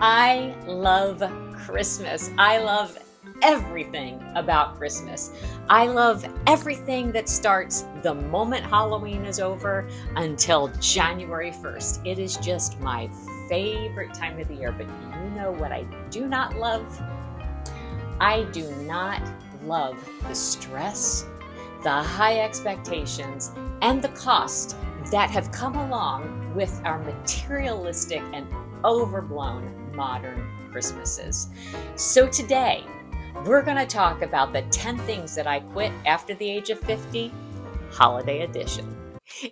I love Christmas. I love everything about Christmas. I love everything that starts the moment Halloween is over until January 1st. It is just my favorite time of the year. But you know what I do not love? I do not love the stress, the high expectations, and the cost that have come along with our materialistic and overblown modern Christmases. So today, we're going to talk about the 10 things that I quit after the age of 50, holiday edition.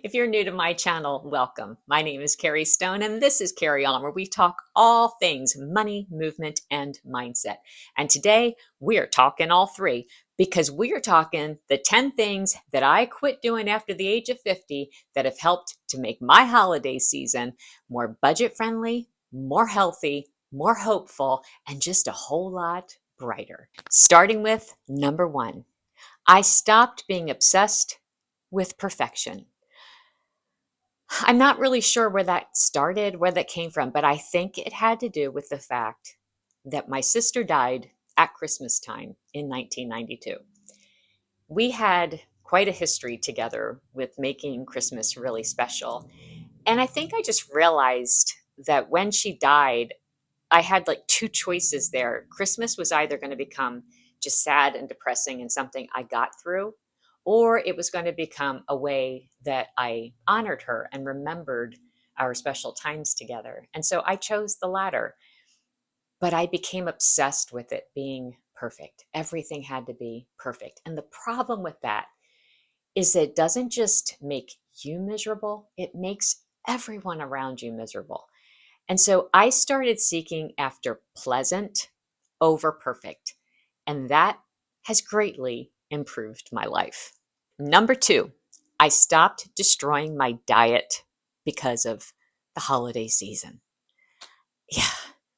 If you're new to my channel, welcome. My name is Carrie Stone, and this is Carrie On, where we talk all things money, movement, and mindset. And today, we are talking all three because we are talking the 10 things that I quit doing after the age of 50 that have helped to make my holiday season more budget friendly, more healthy, more hopeful, and just a whole lot brighter. Starting with number one, I stopped being obsessed with perfection. I'm not really sure where that started, where that came from, but I think it had to do with the fact that my sister died at Christmas time in 1992. We had quite a history together with making Christmas really special. And I think I just realized that when she died, I had like two choices there. Christmas was either going to become just sad and depressing and something I got through, or it was going to become a way that I honored her and remembered our special times together. And so I chose the latter, but I became obsessed with it being perfect. Everything had to be perfect. And the problem with that is that it doesn't just make you miserable, it makes everyone around you miserable. And so I started seeking after pleasant over perfect. And that has greatly improved my life. Number two, I stopped destroying my diet because of the holiday season. Yeah,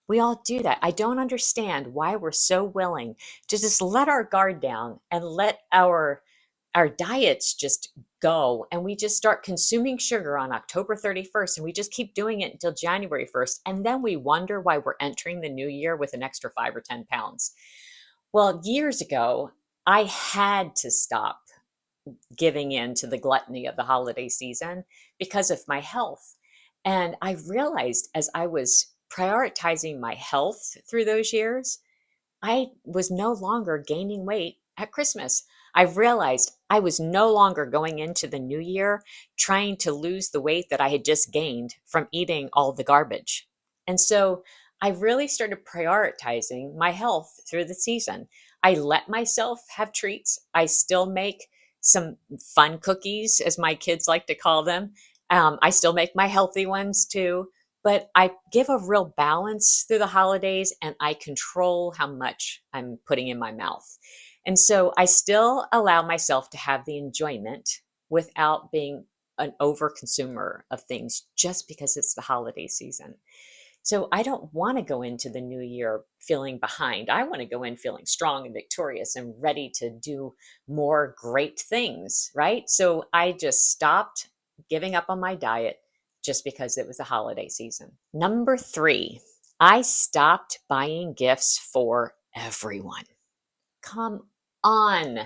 we all do that. I don't understand why we're so willing to just let our guard down and let our diets just go, and we just start consuming sugar on October 31st, and we just keep doing it until January 1st, and then we wonder why we're entering the new year with an extra 5 or 10 pounds. Well, years ago, I had to stop giving in to the gluttony of the holiday season because of my health. And I realized as I was prioritizing my health through those years, I was no longer gaining weight at Christmas. I realized I was no longer going into the new year trying to lose the weight that I had just gained from eating all the garbage. And so I really started prioritizing my health through the season. I let myself have treats. I still make some fun cookies, as my kids like to call them. I still make my healthy ones too, but I give a real balance through the holidays and I control how much I'm putting in my mouth. And so I still allow myself to have the enjoyment without being an over consumer of things just because it's the holiday season. So I don't want to go into the new year feeling behind. I want to go in feeling strong and victorious and ready to do more great things, right? So I just stopped giving up on my diet just because it was the holiday season. Number three, I stopped buying gifts for everyone. Come on.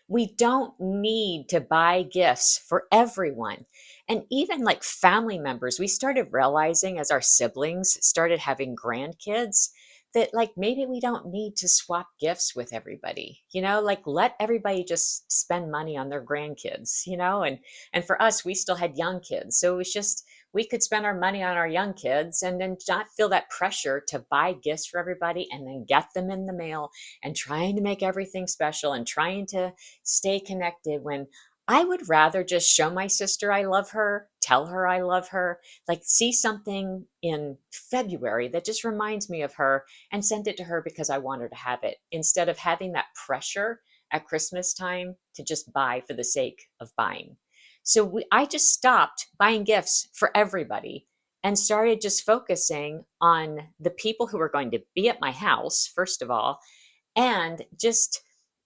We don't need to buy gifts for everyone. And even like family members, we started realizing as our siblings started having grandkids that like maybe we don't need to swap gifts with everybody, like let everybody just spend money on their grandkids, and for us, we still had young kids. So it was just, we could spend our money on our young kids and then not feel that pressure to buy gifts for everybody and then get them in the mail and trying to make everything special and trying to stay connected when I would rather just show my sister I love her, tell her I love her, like see something in February that just reminds me of her and send it to her because I want her to have it instead of having that pressure at Christmas time to just buy for the sake of buying. So I just stopped buying gifts for everybody and started just focusing on the people who were going to be at my house, first of all, and just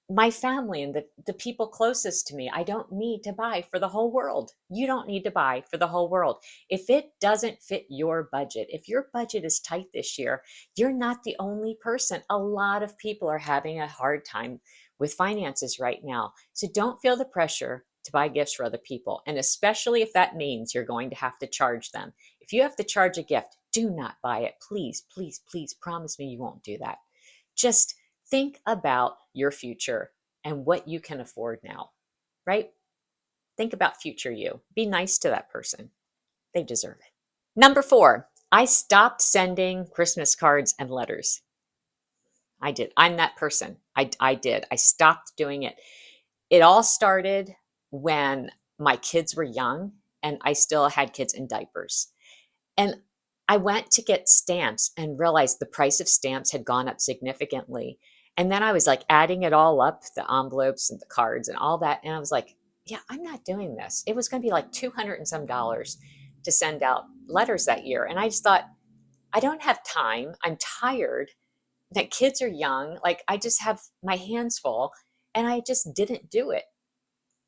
my family and the people closest to me. I don't need to buy for the whole world. You don't need to buy for the whole world. If it doesn't fit your budget, if your budget is tight this year, you're not the only person. A lot of people are having a hard time with finances right now. So don't feel the pressure to buy gifts for other people. And especially if that means you're going to have to charge them. If you have to charge a gift, do not buy it. Please, please, please promise me you won't do that. Just think about your future and what you can afford now, right? Think about future you. Be nice to that person. They deserve it. Number 4, I stopped sending Christmas cards and letters. I did. I'm that person. I did. I stopped doing it. It all started when my kids were young and I still had kids in diapers. And I went to get stamps and realized the price of stamps had gone up significantly. And then I was like adding it all up, the envelopes and the cards and all that. And I was like, yeah, I'm not doing this. It was going to be like 200 and some dollars to send out letters that year. And I just thought, I don't have time. I'm tired. That kids are young. Like I just have my hands full and I just didn't do it.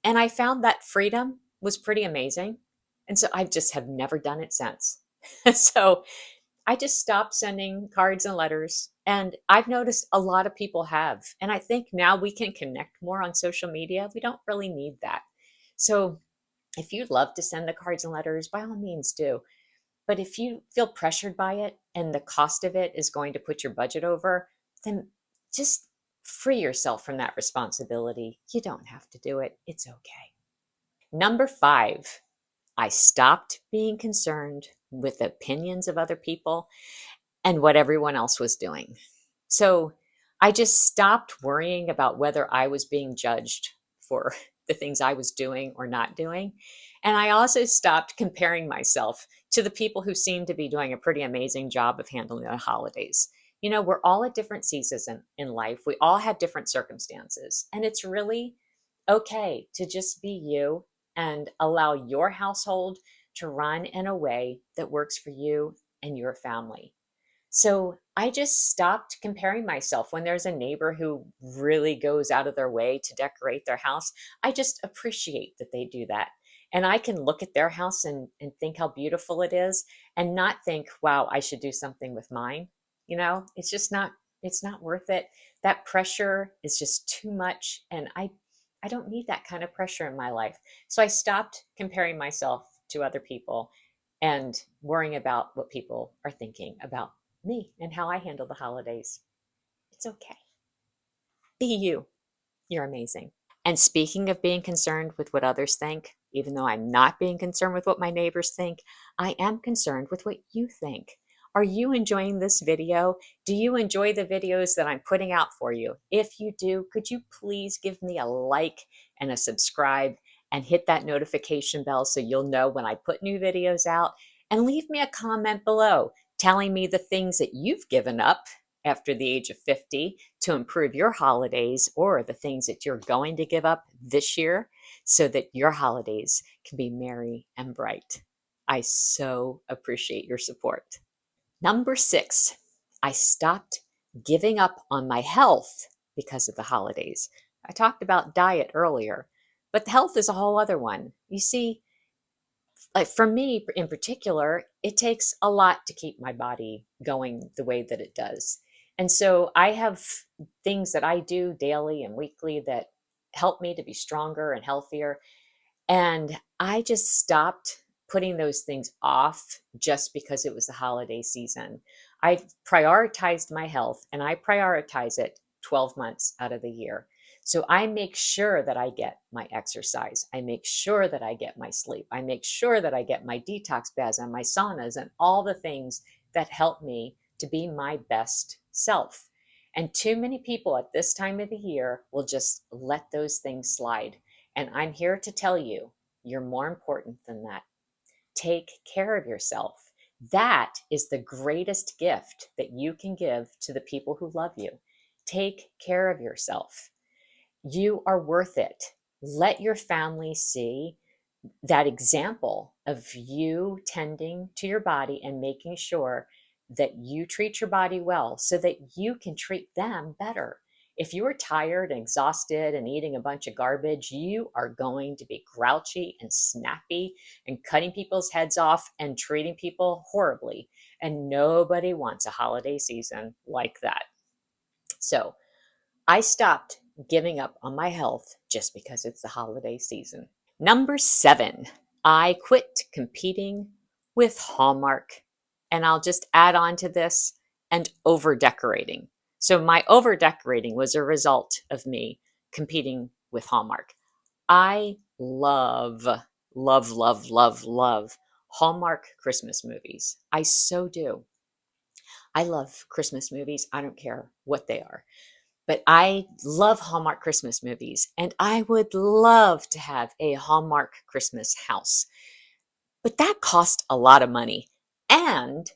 And I found that freedom was pretty amazing. And so I just have never done it since. So I just stopped sending cards and letters. And I've noticed a lot of people have. And I think now we can connect more on social media. We don't really need that. So if you'd love to send the cards and letters, by all means do. But if you feel pressured by it and the cost of it is going to put your budget over, then just free yourself from that responsibility. You don't have to do it. It's okay. Number 5, I stopped being concerned with the opinions of other people and what everyone else was doing. So I just stopped worrying about whether I was being judged for the things I was doing or not doing. And I also stopped comparing myself to the people who seem to be doing a pretty amazing job of handling the holidays. You know, we're all at different seasons in life. We all have different circumstances. And it's really okay to just be you and allow your household to run in a way that works for you and your family. So I just stopped comparing myself. When there's a neighbor who really goes out of their way to decorate their house, I just appreciate that they do that. And I can look at their house and think how beautiful it is and not think, wow, I should do something with mine. You know, it's not worth it. That pressure is just too much. And I don't need that kind of pressure in my life. So I stopped comparing myself to other people and worrying about what people are thinking about me and how I handle the holidays. It's okay. Be you. You're amazing. And speaking of being concerned with what others think, even though I'm not being concerned with what my neighbors think, I am concerned with what you think. Are you enjoying this video? Do you enjoy the videos that I'm putting out for you? If you do, could you please give me a like and a subscribe and hit that notification bell so you'll know when I put new videos out? And leave me a comment below telling me the things that you've given up after the age of 50 to improve your holidays, or the things that you're going to give up this year so that your holidays can be merry and bright. I so appreciate your support. Number 6, I stopped giving up on my health because of the holidays. I talked about diet earlier, but the health is a whole other one. You see, like for me in particular, it takes a lot to keep my body going the way that it does. And so I have things that I do daily and weekly that help me to be stronger and healthier. And I just stopped putting those things off just because it was the holiday season. I've prioritized my health and I prioritize it 12 months out of the year. So I make sure that I get my exercise. I make sure that I get my sleep. I make sure that I get my detox baths and my saunas and all the things that help me to be my best self. And too many people at this time of the year will just let those things slide. And I'm here to tell you, you're more important than that. Take care of yourself. That is the greatest gift that you can give to the people who love you. Take care of yourself. You are worth it. Let your family see that example of you tending to your body and making sure that you treat your body well so that you can treat them better. If you are tired and exhausted and eating a bunch of garbage, you are going to be grouchy and snappy and cutting people's heads off and treating people horribly. And nobody wants a holiday season like that. So I stopped giving up on my health just because it's the holiday season. Number 7, I quit competing with Hallmark. And I'll just add on to this, and over decorating. So my over decorating was a result of me competing with Hallmark. I love Hallmark Christmas movies. I so do. I love Christmas movies. I don't care what they are. But I love Hallmark Christmas movies, and I would love to have a Hallmark Christmas house. But that costs a lot of money. And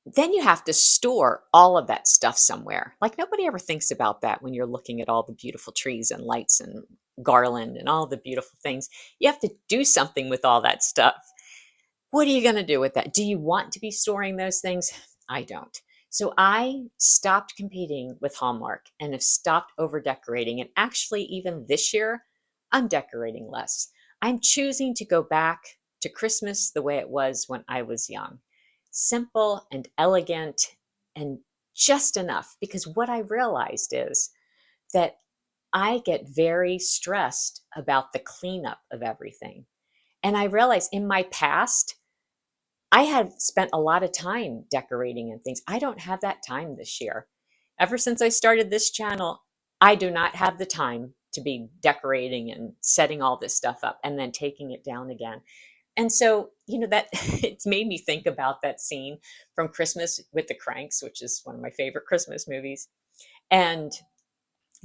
then you have to store all of that stuff somewhere. Like nobody ever thinks about that when you're looking at all the beautiful trees and lights and garland and all the beautiful things. You have to do something with all that stuff. What are you going to do with that? Do you want to be storing those things? I don't. So I stopped competing with Hallmark and have stopped over decorating. And actually, even this year, I'm decorating less. I'm choosing to go back to Christmas the way it was when I was young, simple and elegant and just enough. Because what I realized is that I get very stressed about the cleanup of everything. And I realized in my past, I have spent a lot of time decorating and things. I don't have that time this year. Ever since I started this channel, I do not have the time to be decorating and setting all this stuff up and then taking it down again. And so, that it's made me think about that scene from Christmas with the Cranks, which is one of my favorite Christmas movies. And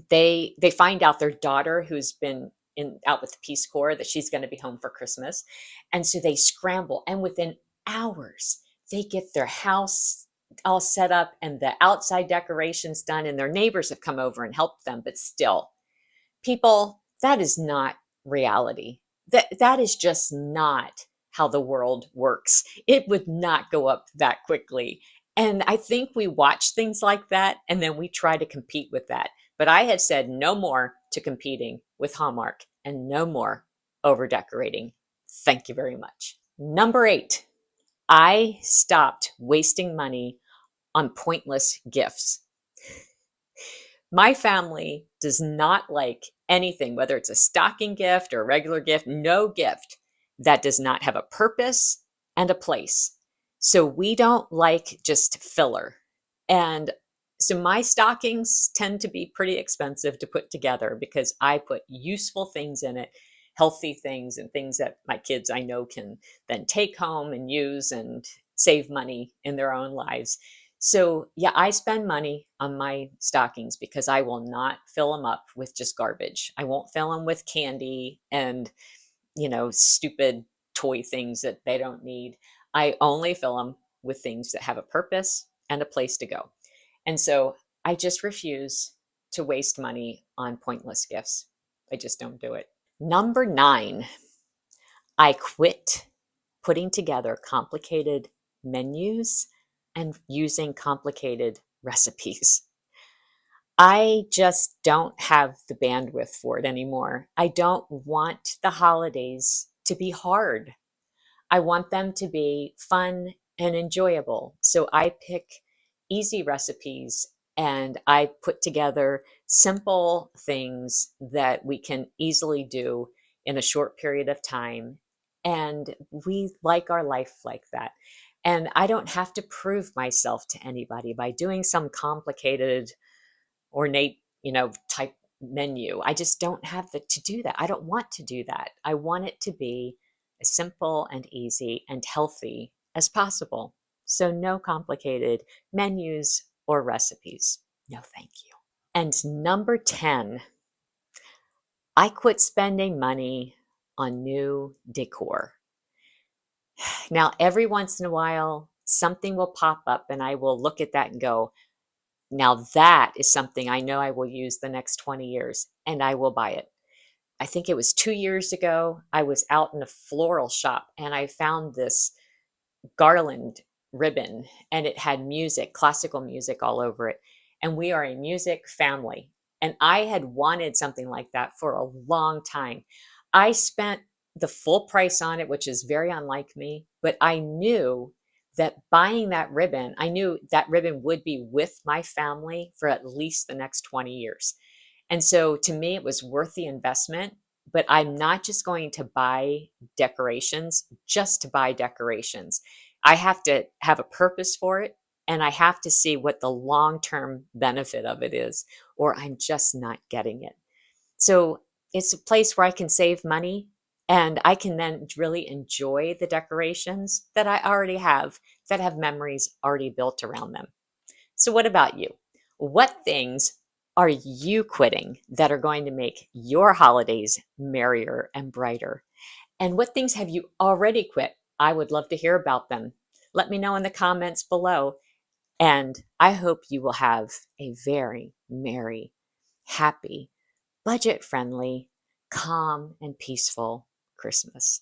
they find out their daughter, who's been out with the Peace Corps, that she's going to be home for Christmas. And so they scramble, and within hours they get their house all set up and the outside decorations done, and their neighbors have come over and helped them. But still, people, that is not reality. That is just not how the world works. It would not go up that quickly. And I think we watch things like that and then we try to compete with that. But I have said no more to competing with Hallmark and no more over decorating. Thank you very much. Number 8, I stopped wasting money on pointless gifts. My family does not like anything, whether it's a stocking gift or a regular gift, no gift that does not have a purpose and a place. So we don't like just filler. And so my stockings tend to be pretty expensive to put together because I put useful things in it, healthy things, and things that my kids I know can then take home and use and save money in their own lives. So, yeah, I spend money on my stockings because I will not fill them up with just garbage. I won't fill them with candy and, stupid toy things that they don't need. I only fill them with things that have a purpose and a place to go. And so I just refuse to waste money on pointless gifts. I just don't do it. Number 9, I quit putting together complicated menus and using complicated recipes. I just don't have the bandwidth for it anymore. I don't want the holidays to be hard. I want them to be fun and enjoyable. So I pick easy recipes and I put together simple things that we can easily do in a short period of time. And we like our life like that. And I don't have to prove myself to anybody by doing some complicated, ornate, type menu. I just don't have to do that. I don't want to do that. I want it to be as simple and easy and healthy as possible. So no complicated menus or recipes. No, thank you. And number 10, I quit spending money on new decor. Now, every once in a while, something will pop up and I will look at that and go, now that is something I know I will use the next 20 years and I will buy it. I think it was 2 years ago, I was out in a floral shop and I found this garland ribbon and it had music, classical music all over it. And we are a music family. And I had wanted something like that for a long time. I spent the full price on it, which is very unlike me, but I knew that buying that ribbon, I knew that ribbon would be with my family for at least the next 20 years. And so to me, it was worth the investment. But I'm not just going to buy decorations just to buy decorations. I have to have a purpose for it, and I have to see what the long term benefit of it is, or I'm just not getting it. So it's a place where I can save money and I can then really enjoy the decorations that I already have that have memories already built around them. So, what about you? What things are you quitting that are going to make your holidays merrier and brighter? And what things have you already quit? I would love to hear about them. Let me know in the comments below. And I hope you will have a very merry, happy, budget friendly, calm, and peaceful Christmas.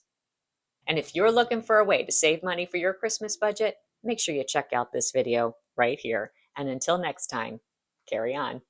And if you're looking for a way to save money for your Christmas budget, make sure you check out this video right here. And until next time, carry on.